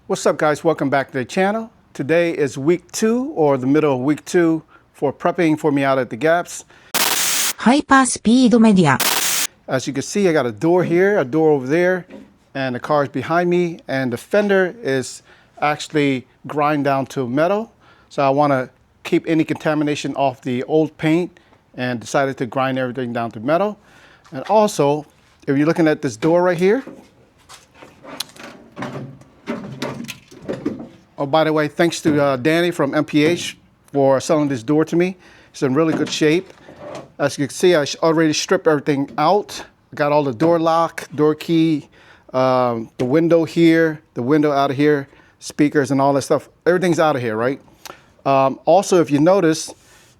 What's up, guys? Welcome back to the channel. Today is week 2 or the middle of week 2 for prepping for Miata at the gaps. Hyper Speed Media. As you can see, I got a door here, a door over there, and the car is behind me, and the fender is actually grind down to metal. So I want to keep any contamination off the old paint and decided to grind everything down to metal. And also, if you're looking at this door right here, oh, by the way, thanks to Danny from MPH for selling this door to me. It's in really good shape. As you can see, I already stripped everything out. Got all the door lock, door key, the window here, the window out of here, speakers and all that stuff. Everything's out of here, right? Also, if you notice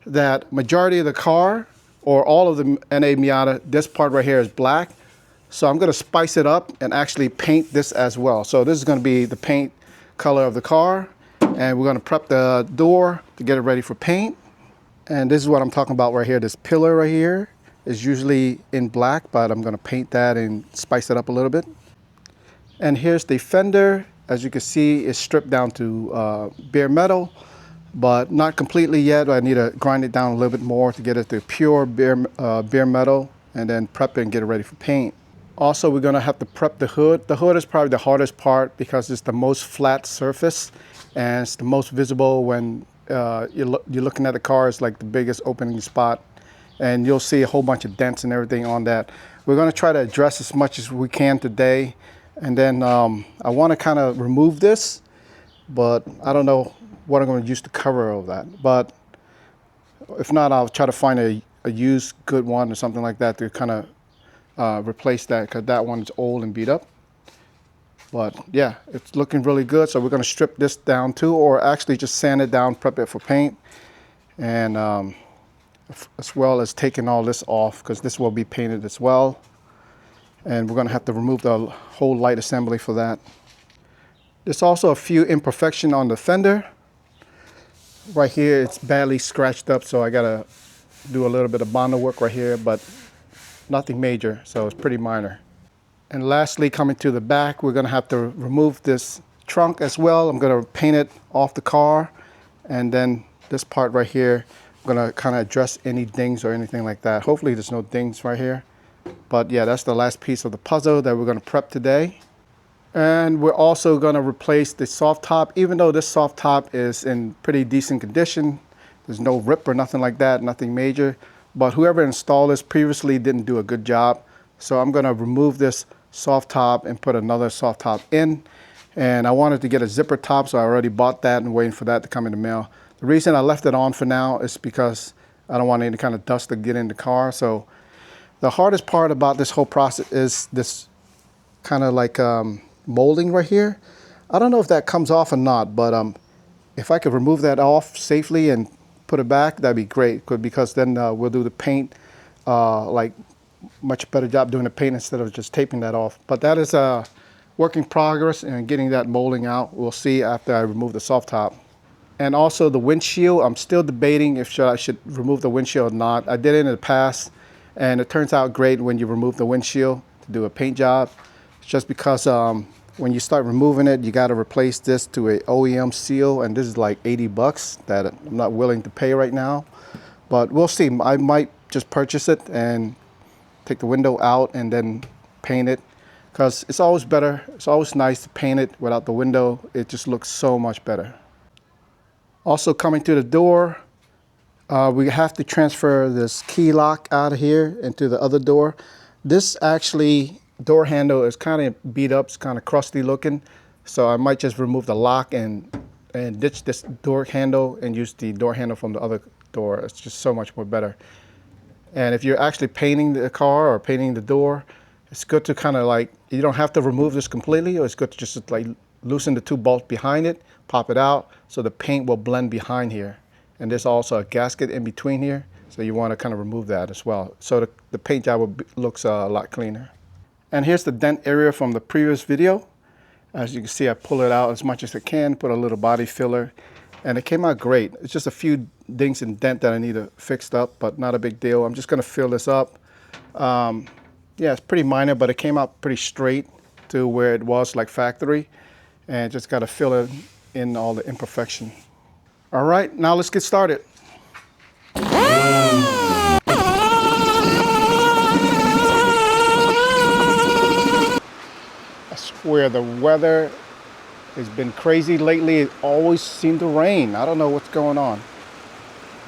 that majority of the car or all of the NA Miata, this part right here is black. So I'm gonna spice it up and actually paint this as well. So this is gonna be the paint color of the car, and we're going to prep the door to get it ready for paint. And this is what I'm talking about right here. This pillar right here is usually in black, but I'm going to paint that and spice it up a little bit. And here's the fender. As you can see, it's stripped down to bare metal, but not completely yet. I need to grind it down a little bit more to get it to pure bare metal, and then prep it and get it ready for paint. Also, we're gonna have to prep the hood. The hood is probably the hardest part because it's the most flat surface and it's the most visible when you're looking at the car. It's like the biggest opening spot, and you'll see a whole bunch of dents and everything on that. We're gonna try to address as much as we can today. And then I wanna kind of remove this, but I don't know what I'm gonna use to cover all that. But if not, I'll try to find a used good one or something like that to kind of replace that, because that one is old and beat up. But yeah, it's looking really good. So we're going to strip this down too, or actually just sand it down, prep it for paint, and as well as taking all this off, because this will be painted as well. And we're going to have to remove the whole light assembly for that. There's also a few imperfections on the fender. Right here, it's badly scratched up, so I got to do a little bit of Bondo work right here, but nothing major, so it's pretty minor. And lastly, coming to the back, we're gonna have to remove this trunk as well. I'm gonna paint it off the car, and then this part right here, I'm gonna kind of address any dings or anything like that. Hopefully there's no dings right here. But yeah, that's the last piece of the puzzle that we're gonna prep today. And we're also gonna replace the soft top, even though this soft top is in pretty decent condition. There's no rip or nothing like that, nothing major. But whoever installed this previously didn't do a good job. So I'm gonna remove this soft top and put another soft top in. And I wanted to get a zipper top, so I already bought that and waiting for that to come in the mail. The reason I left it on for now is because I don't want any kind of dust to get in the car. So the hardest part about this whole process is this kind of like molding right here. I don't know if that comes off or not, but if I could remove that off safely and put it back, that'd be great, because then we'll do the paint, like much better job doing the paint instead of just taping that off. But that is a work in progress, and getting that molding out, we'll see after I remove the soft top. And also the windshield, I'm still debating if I should remove the windshield or not. I did it in the past, and it turns out great when you remove the windshield to do a paint job. It's just because when you start removing it, you got to replace this to a OEM seal, and this is like 80 bucks that I'm not willing to pay right now. But we'll see. I might just purchase it and take the window out and then paint it, because it's always better. It's always nice to paint it without the window. It just looks so much better. Also, coming to the door, we have to transfer this key lock out of here into the other door. This actually door handle is kind of beat up, it's kind of crusty looking, so I might just remove the lock and ditch this door handle and use the door handle from the other door. It's just so much more better. And if you're actually painting the car or painting the door, it's good to kind of like, you don't have to remove this completely, or it's good to just like loosen the two bolts behind it, pop it out, so the paint will blend behind here. And there's also a gasket in between here, so you want to kind of remove that as well, so the paint job looks a lot cleaner. And here's the dent area from the previous video. As you can see, I pull it out as much as I can, put a little body filler, and it came out great. It's just a few dings and dent that I need to fix up, but not a big deal. I'm just gonna fill this up. Yeah, it's pretty minor, but it came out pretty straight to where it was like factory. and just got to fill in all the imperfection. All right, now let's get started. I swear the weather has been crazy lately. It always seems to rain. I don't know what's going on.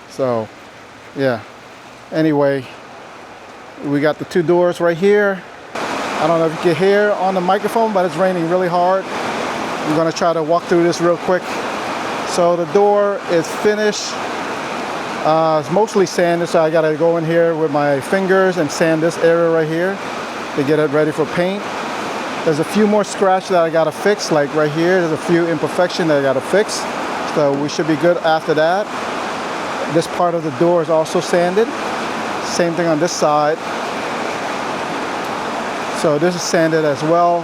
So, yeah. Anyway, we got the two doors right here. I don't know if you can hear on the microphone, but it's raining really hard. I'm gonna try to walk through this real quick. So the door is finished. It's mostly sanded, so I gotta go in here with my fingers and sand this area right here to get it ready for paint. There's a few more scratches that I gotta fix, like right here. There's a few imperfections that I gotta fix. So we should be good after that. This part of the door is also sanded. Same thing on this side. So this is sanded as well.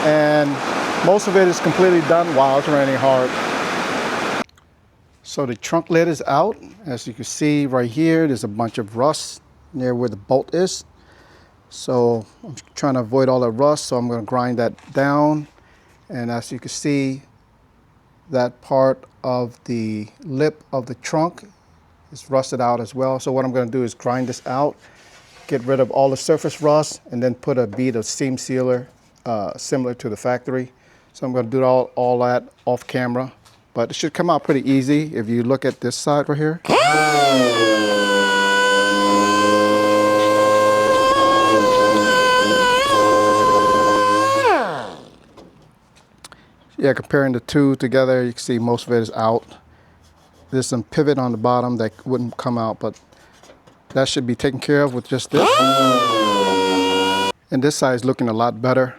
And most of it is completely done. Wow, it's raining hard. So the trunk lid is out. As you can see right here, there's a bunch of rust near where the bolt is. So I'm trying to avoid all the rust, so I'm going to grind that down. And as you can see, that part of the lip of the trunk is rusted out as well. So what I'm going to do is grind this out, get rid of all the surface rust, and then put a bead of seam sealer similar to the factory. So I'm going to do all that off camera, but it should come out pretty easy if you look at this side right here. Yeah, comparing the two together, you can see most of it is out. There's some pivot on the bottom that wouldn't come out, but that should be taken care of with just this. And this side is looking a lot better.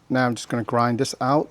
Now I'm just going to grind this out.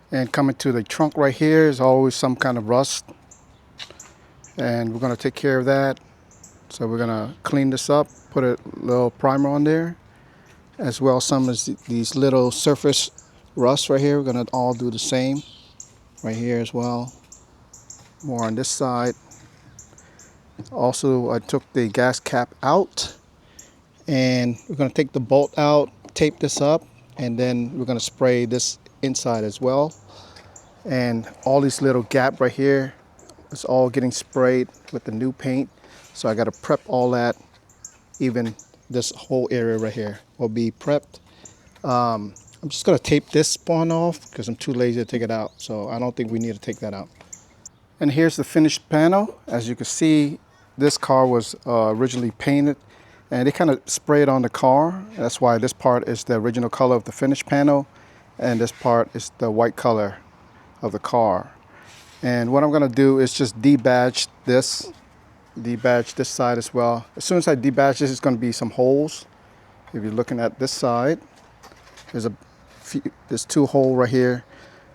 And coming to the trunk right here is always some kind of rust. And we're going to take care of that. So we're going to clean this up, put a little primer on there. As well, some of these little surface rust right here. We're going to all do the same right here as well. More on this side. Also, I took the gas cap out. And we're going to take the bolt out, tape this up, and then we're going to spray this inside as well. And all these little gap right here, it's all getting sprayed with the new paint. So I got to prep all that. Even this whole area right here will be prepped. I'm just going to tape this spawn off because I'm too lazy to take it out. So I don't think we need to take that out. And here's the finished panel. As you can see, this car was originally painted. And they kind of sprayed on the car. That's why this part is the original color of the finished panel. And this part is the white color of the car. And what I'm going to do is just debadge this side as well. As soon as I debadge this, it's going to be some holes. If you're looking at this side, there's two holes right here,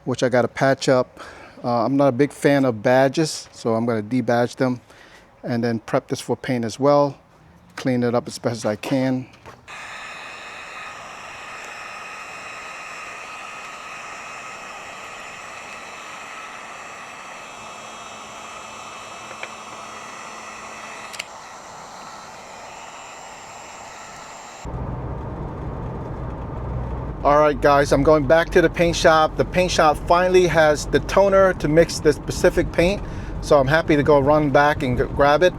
which I got to patch up. I'm not a big fan of badges, so I'm going to debadge them and then prep this for paint as well. Clean it up as best as I can. All right, guys, I'm going back to the paint shop. The paint shop finally has the toner to mix the specific paint, so I'm happy to go run back and grab it.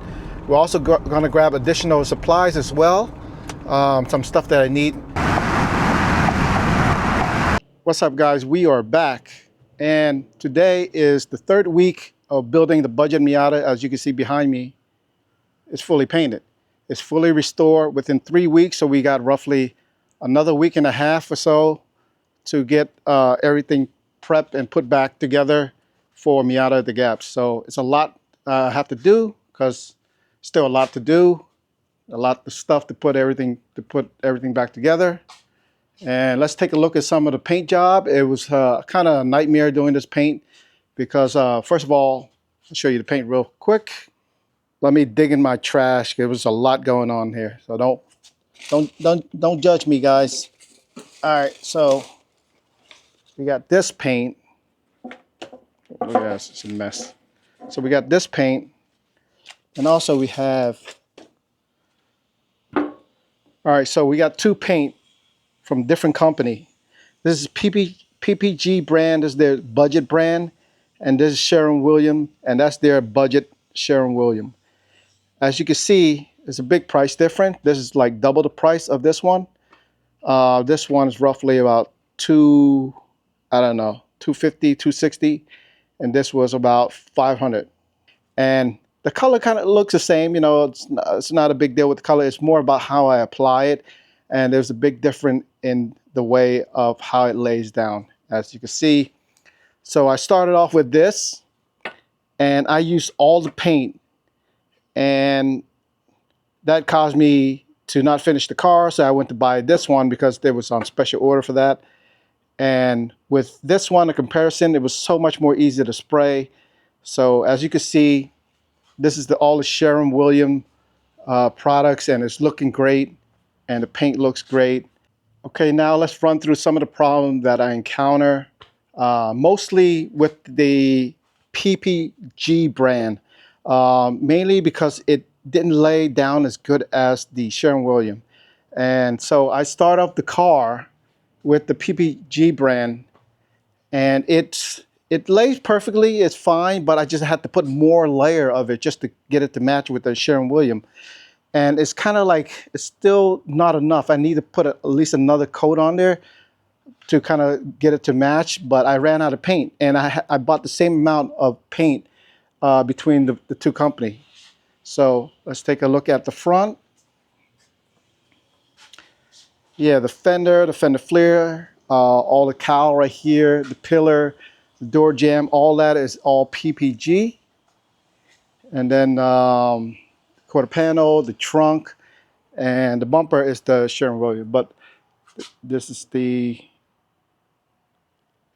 We're also going to grab additional supplies as well, some stuff that I need. What's up, guys? We are back, and today is the third week of building the budget Miata. As you can see behind me, it's fully painted. It's fully restored within 3 weeks, so we got roughly another week and a half or so to get everything prepped and put back together for Miata at the Gaps. So it's a lot I have to do, because still a lot to do, a lot of stuff to put everything back together. And let's take a look at some of the paint job. It was kind of a nightmare doing this paint because first of all, I'll show you the paint real quick. Let me dig in my trash. There was a lot going on here, so don't judge me, guys. All right, so we got this paint. Oh yes, it's a mess. So we got this paint, and also we have. All right, so we got two paint from different company. This is PPG brand, is their budget brand, and this is Sherwin-Williams, and that's their budget Sherwin-Williams. As you can see, it's a big price difference. This is like double the price of this one. This one is roughly about $250, $260, and this was about $500. And the color kind of looks the same, you know, it's not a big deal with the color. It's more about how I apply it. And there's a big difference in the way of how it lays down, as you can see. So I started off with this, and I used all the paint, and that caused me to not finish the car. So I went to buy this one because there was on special order for that. And with this one, a comparison, it was so much more easy to spray. So as you can see, this is all the Sherwin-Williams products, and it's looking great, and the paint looks great. Okay, now let's run through some of the problems that I encounter, mostly with the PPG brand, mainly because it didn't lay down as good as the Sherwin-Williams. And so I start off the car with the PPG brand, and it lays perfectly, it's fine, but I just had to put more layer of it just to get it to match with the Sherwin-Williams. And it's kind of like, it's still not enough. I need to put at least another coat on there to kind of get it to match, but I ran out of paint, and I bought the same amount of paint between the two companies. So let's take a look at the front. Yeah, the fender flare, all the cowl right here, the pillar, the door jamb, all that is all PPG. And then quarter panel, the trunk, and the bumper is the Sherwin-Williams. But this is the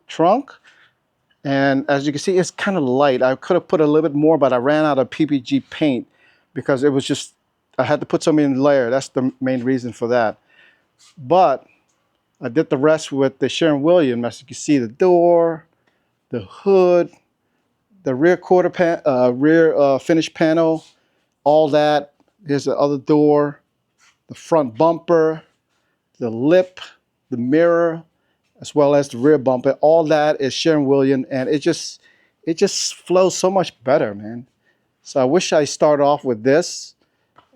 trunk. And as you can see, it's kind of light. I could have put a little bit more, but I ran out of PPG paint because it was just, I had to put some in layer. That's the main reason for that. But I did the rest with the Sherwin-Williams. As you can see, the door, the hood, the rear finish panel, all that. Here's the other door, the front bumper, the lip, the mirror, as well as the rear bumper. All that is Sherwin-Williams, and it just flows so much better, man. So I wish I started off with this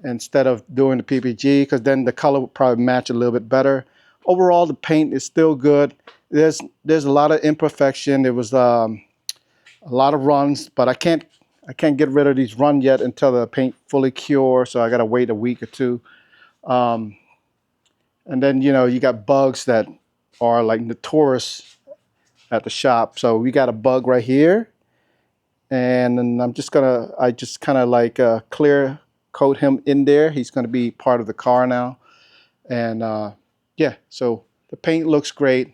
instead of doing the PPG, because then the color would probably match a little bit better. Overall, the paint is still good. There's a lot of imperfection. There was a lot of runs, but I can't get rid of these runs yet until the paint fully cures. So I gotta wait a week or two. And then, you know, you got bugs that are like notorious at the shop. So we got a bug right here, and then I just kind of like clear coat him in there. He's gonna be part of the car now. And yeah, so the paint looks great.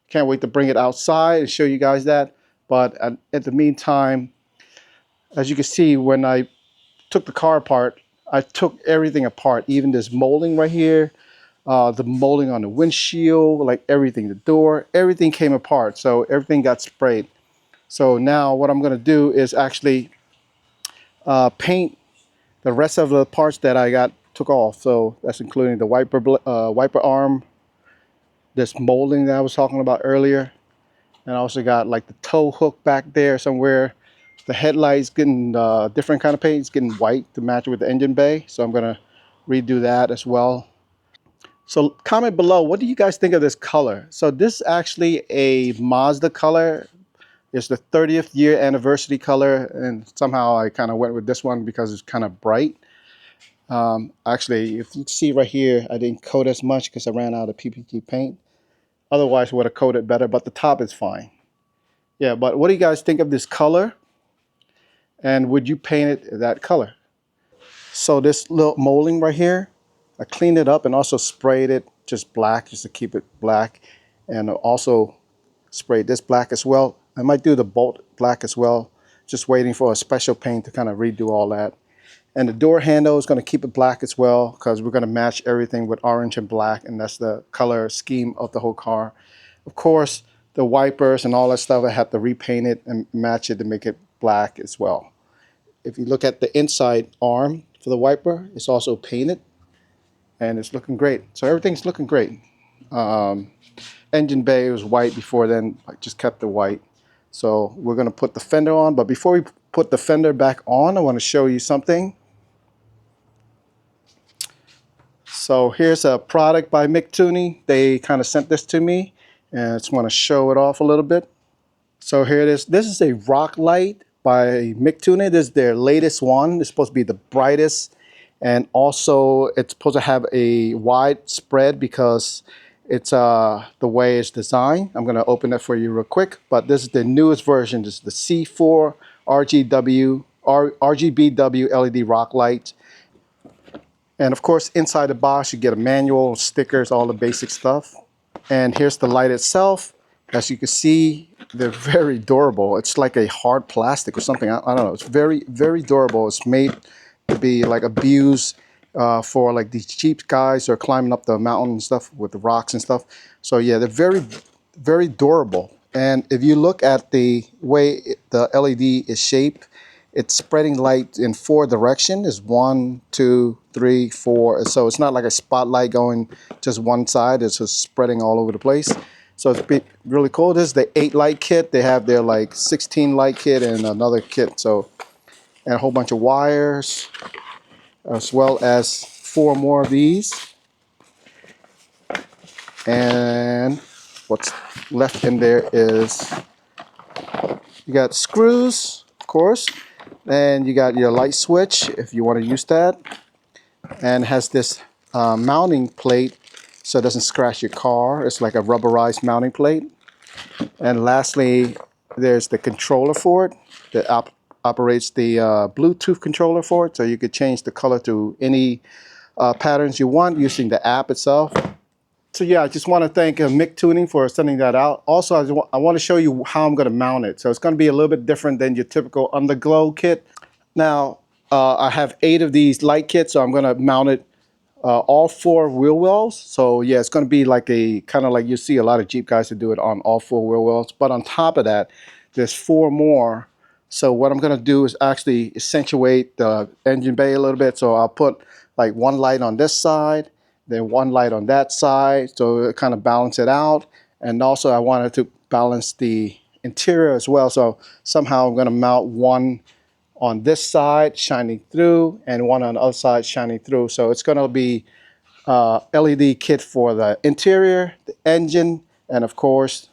Can't wait to bring it outside and show you guys that. But at the meantime, as you can see, when I took the car apart, I took everything apart, even this molding right here, the molding on the windshield, like everything, the door, everything came apart. So everything got sprayed. So now what I'm gonna do is actually paint the rest of the parts that I took off. So that's including the wiper arm, this molding that I was talking about earlier. And I also got like the tow hook back there somewhere. The headlights getting different kind of paint. It's getting white to match with the engine bay. So I'm gonna redo that as well. So comment below, what do you guys think of this color? So this is actually a Mazda color. It's the 30th year anniversary color, and somehow I kind of went with this one because it's kind of bright. Actually, if you see right here, I didn't coat as much because I ran out of PPG paint. Otherwise, I would have coated better, but the top is fine. Yeah, but what do you guys think of this color? And would you paint it that color? So this little molding right here, I cleaned it up and also sprayed it just black, just to keep it black. And also sprayed this black as well. I might do the bolt black as well. Just waiting for a special paint to kind of redo all that. And the door handle is going to keep it black as well because we're going to match everything with orange and black, and that's the color scheme of the whole car. Of course, the wipers and all that stuff, I have to repaint it and match it to make it black as well. If you look at the inside arm for the wiper, it's also painted and it's looking great. So everything's looking great. Engine bay was white before then, I just kept it white. So we're going to put the fender on, but before we put the fender back on, I want to show you something. So here's a product by MicTuning. They kind of sent this to me, and I just want to show it off a little bit. So here it is. This is a rock light by MicTuning. This is their latest one. It's supposed to be the brightest, and also it's supposed to have a wide spread because it's the way it's designed. I'm going to open it for you real quick, but this is the newest version. This is the C4 RGBW LED rock light. And of course, inside the box, you get a manual, stickers, all the basic stuff. And here's the light itself. As you can see, they're very durable. It's like a hard plastic or something. I don't know. It's very, very durable. It's made to be like abused for like these cheap guys who are climbing up the mountain and stuff with the rocks and stuff. So yeah, they're very, very durable. And if you look at the way the LED is shaped, it's spreading light in 4 directions. Is 1, 2, 3, 4. So it's not like a spotlight going just one side. It's just spreading all over the place. So it's really cool. This is the 8 light kit. They have their like 16 light kit and another kit. So, and a whole bunch of wires, as well as 4 more of these. And what's left in there is you got screws, of course. And you got your light switch if you want to use that, and has this mounting plate so it doesn't scratch your car. It's like a rubberized mounting plate. And lastly, there's the controller for it that operates the Bluetooth controller for it, so you could change the color to any patterns you want using the app itself. So yeah, I just want to thank MicTuning for sending that out. Also, I want to show you how I'm going to mount it. So it's going to be a little bit different than your typical underglow kit. Now, I have 8 of these light kits, so I'm going to mount it all 4 wheel wells. So yeah, it's going to be like a kind of like you see a lot of Jeep guys that do it on all 4 wheel wells. But on top of that, there's 4 more. So what I'm going to do is actually accentuate the engine bay a little bit. So I'll put like 1 light on this side, then 1 light on that side, so it kind of balance it out. And also I wanted to balance the interior as well. So somehow I'm going to mount 1 on this side shining through and 1 on the other side shining through. So it's going to be LED kit for the interior, the engine, and of course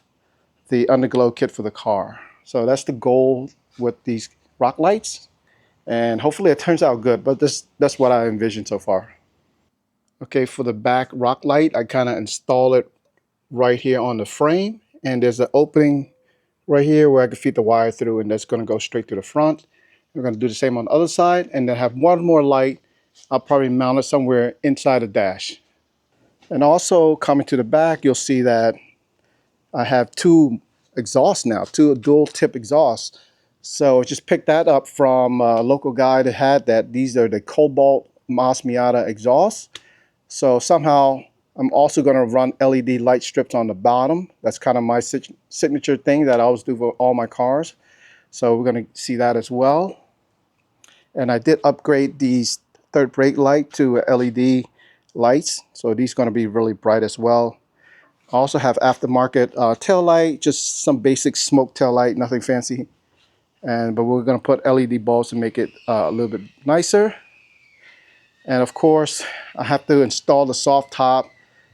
the underglow kit for the car. So that's the goal with these rock lights, and hopefully it turns out good, but that's what I envision so far. Okay, for the back rock light, I kind of install it right here on the frame, and there's an opening right here where I can feed the wire through, and that's going to go straight to the front. We're going to do the same on the other side, and then have 1 more light. I'll probably mount it somewhere inside the dash. And also coming to the back, you'll see that I have 2 exhausts now, 2 dual tip exhausts. So just picked that up from a local guy that had that. These are the Cobalt Miata exhausts. So somehow I'm also going to run LED light strips on the bottom. That's kind of my signature thing that I always do for all my cars. So we're going to see that as well. And I did upgrade these third brake light to LED lights. So these are going to be really bright as well. I also have aftermarket tail light, just some basic smoke tail light, nothing fancy. But we're going to put LED bulbs to make it a little bit nicer. And of course, I have to install the soft top.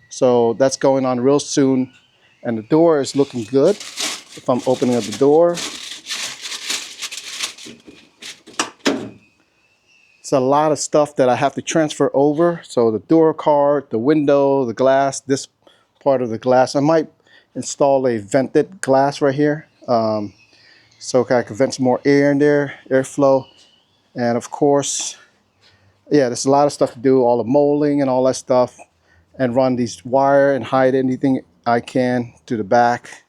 So that's going on real soon. And the door is looking good. If I'm opening up the door, it's a lot of stuff that I have to transfer over. So the door card, the window, the glass, this part of the glass. I might install a vented glass right here. So I can vent some more air in there, airflow. And of course, yeah, there's a lot of stuff to do, all the molding and all that stuff, and run these wire and hide anything I can to the back.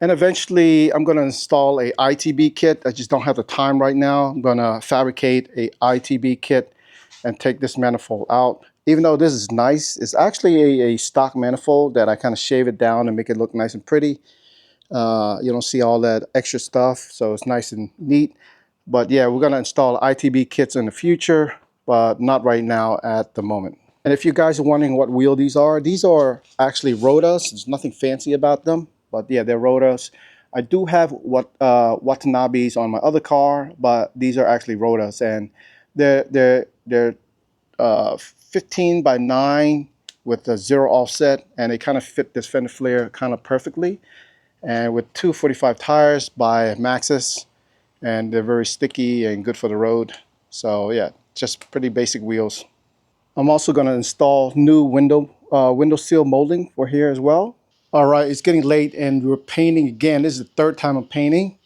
And eventually I'm going to install a ITB kit. I just don't have the time right now. I'm going to fabricate a ITB kit and take this manifold out. Even though this is nice, it's actually a stock manifold that I kind of shave it down and make it look nice and pretty. You don't see all that extra stuff, so it's nice and neat. But yeah, we're going to install ITB kits in the future, but not right now at the moment. And if you guys are wondering what wheel these are actually Rotas. There's nothing fancy about them, but yeah, they're Rotas. I do have Watanabes on my other car, but these are actually Rotas, and they're 15 by 9 with a 0 offset, and they kind of fit this fender flare kind of perfectly. And with 245 tires by Maxxis, and they're very sticky and good for the road. So yeah, just pretty basic wheels. I'm also going to install new window seal molding for here as well. All right, it's getting late and we're painting again. This is the third time I'm painting.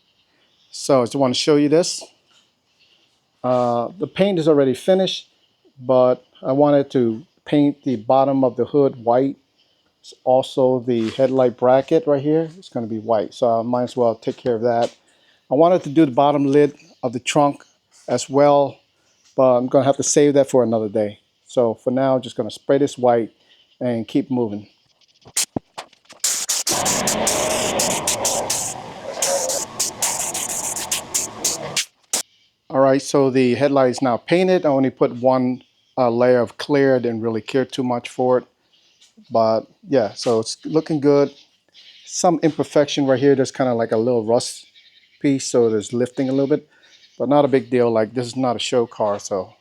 So I just want to show you this. The paint is already finished, but I wanted to paint the bottom of the hood white. Also the headlight bracket right here is going to be white, so I might as well take care of that. I wanted to do the bottom lid of the trunk as well, but I'm going to have to save that for another day. So for now, just going to spray this white and keep moving. All right, so the headlight is now painted. I only put one layer of clear. I didn't really care too much for it, but yeah, so it's looking good. Some imperfection right here. There's kind of like a little rust piece, so there's lifting a little bit, but not a big deal. Like, this is not a show car. So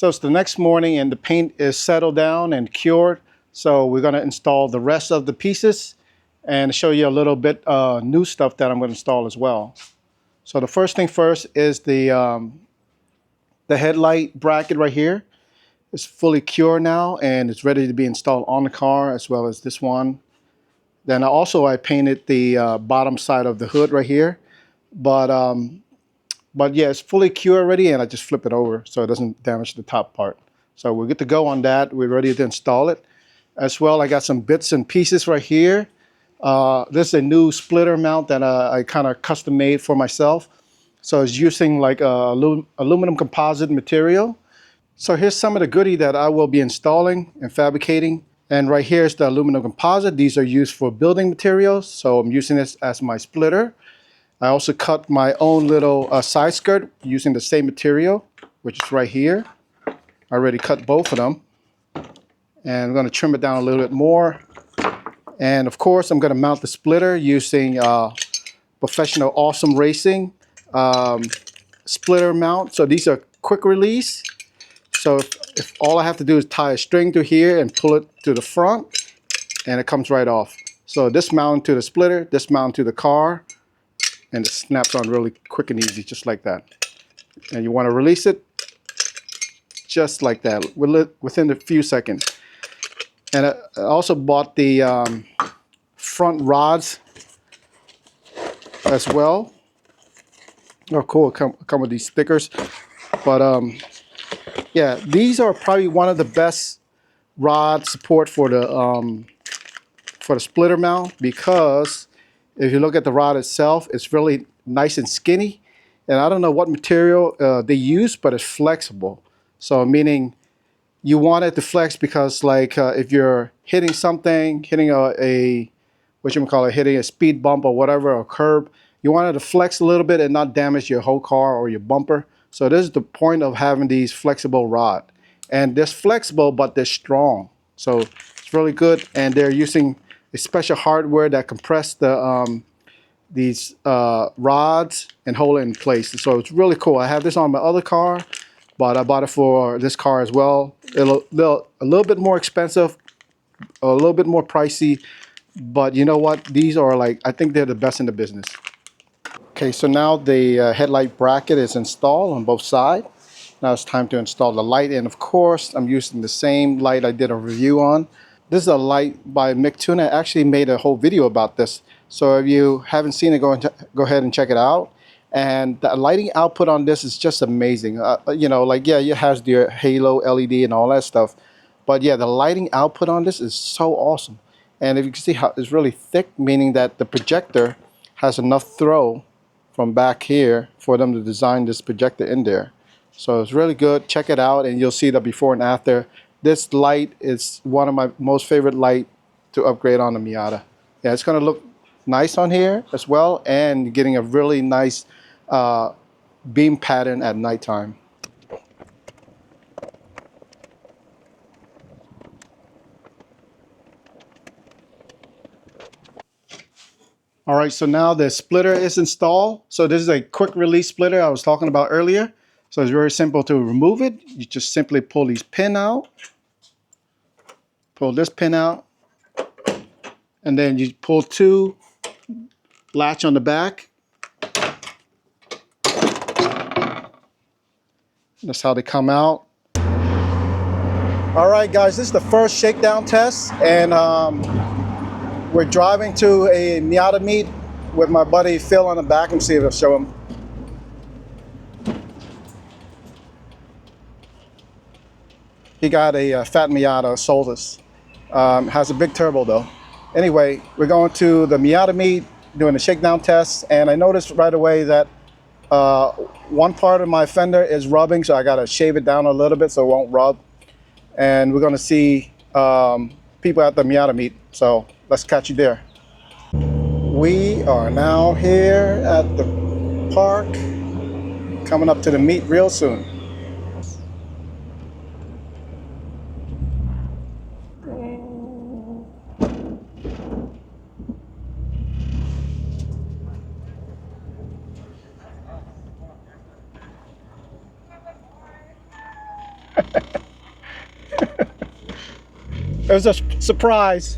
it's the next morning and the paint is settled down and cured. So we're going to install the rest of the pieces and show you a little bit new stuff that I'm going to install as well. So the first thing first is the headlight bracket right here. It's fully cured now and it's ready to be installed on the car, as well as this one. Then I painted the bottom side of the hood right here, but yeah, it's fully cured already, and I just flip it over so it doesn't damage the top part. So we're good to go on that. We're ready to install it. As well, I got some bits and pieces right here. This is a new splitter mount that I kind of custom made for myself. So it's using like aluminum composite material. So here's some of the goodie that I will be installing and fabricating. And right here is the aluminum composite. These are used for building materials. So I'm using this as my splitter. I also cut my own little side skirt using the same material, which is right here. I already cut both of them. And I'm going to trim it down a little bit more. And of course, I'm going to mount the splitter using Professional Awesome Racing splitter mount. So these are quick release. So if all I have to do is tie a string to here and pull it to the front, and it comes right off. So this mount to the splitter, this mount to the car, and it snaps on really quick and easy, just like that. And you want to release it just like that, within a few seconds. And I also bought the front rods as well. Oh, cool! Come with these stickers. But yeah, these are probably one of the best rod support for the splitter mount, because if you look at the rod itself, it's really nice and skinny. And I don't know what material they use, but it's flexible. So meaning you want it to flex, because like if you're hitting something, hitting hitting a speed bump or whatever, or curb, you want it to flex a little bit and not damage your whole car or your bumper. So this is the point of having these flexible rod. And they're flexible, but they're strong. So it's really good. And they're using a special hardware that compress these rods and hold it in place. So it's really cool. I have this on my other car, but I bought it for this car as well. A little bit more expensive, a little bit more pricey, but you know what? These are like, I think they're the best in the business. Okay, so now the headlight bracket is installed on both sides. Now it's time to install the light, and of course I'm using the same light I did a review on. This is a light by MicTuning. I actually made a whole video about this, so if you haven't seen it, go ahead and check it out. And the lighting output on this is just amazing. You know, like, yeah, it has the halo LED and all that stuff, but yeah, the lighting output on this is so awesome. And if you can see how it's really thick, meaning that the projector has enough throw from back here for them to design this projector in there. So it's really good. Check it out and you'll see the before and after. This light is one of my most favorite light to upgrade on the Miata. Yeah, it's going to look nice on here as well, and getting a really nice beam pattern at nighttime. All right, so now the splitter is installed. So this is a quick release splitter I was talking about earlier. So it's very simple to remove it. You just simply pull these pin out, pull this pin out, and then you pull two latch on the back. That's how they come out. All right, guys, this is the first shakedown test, and we're driving to a Miata meet with my buddy Phil on the back. Let me see if I'll show him. He got a fat Miata, sold us. Has a big turbo though. Anyway, we're going to the Miata meet, doing a shakedown test, and I noticed right away that one part of my fender is rubbing, so I gotta shave it down a little bit so it won't rub. And we're gonna see people at the Miata meet, so let's catch you there. We are now here at the park, coming up to the meet real soon. It was a surprise.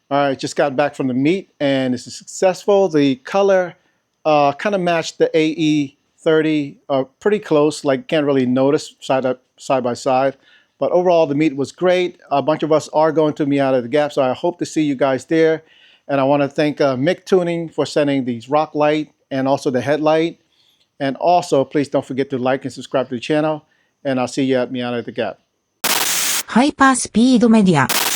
All right, just got back from the meet and it's successful. The color kind of matched the AE30 pretty close, like can't really notice side by side. But overall, the meet was great. A bunch of us are going to Miata the Gap, so I hope to see you guys there. And I want to thank MicTuning for sending these rock light and also the headlight. And also, please don't forget to like and subscribe to the channel. And I'll see you at Miata the Gap. ハイパースピードメディア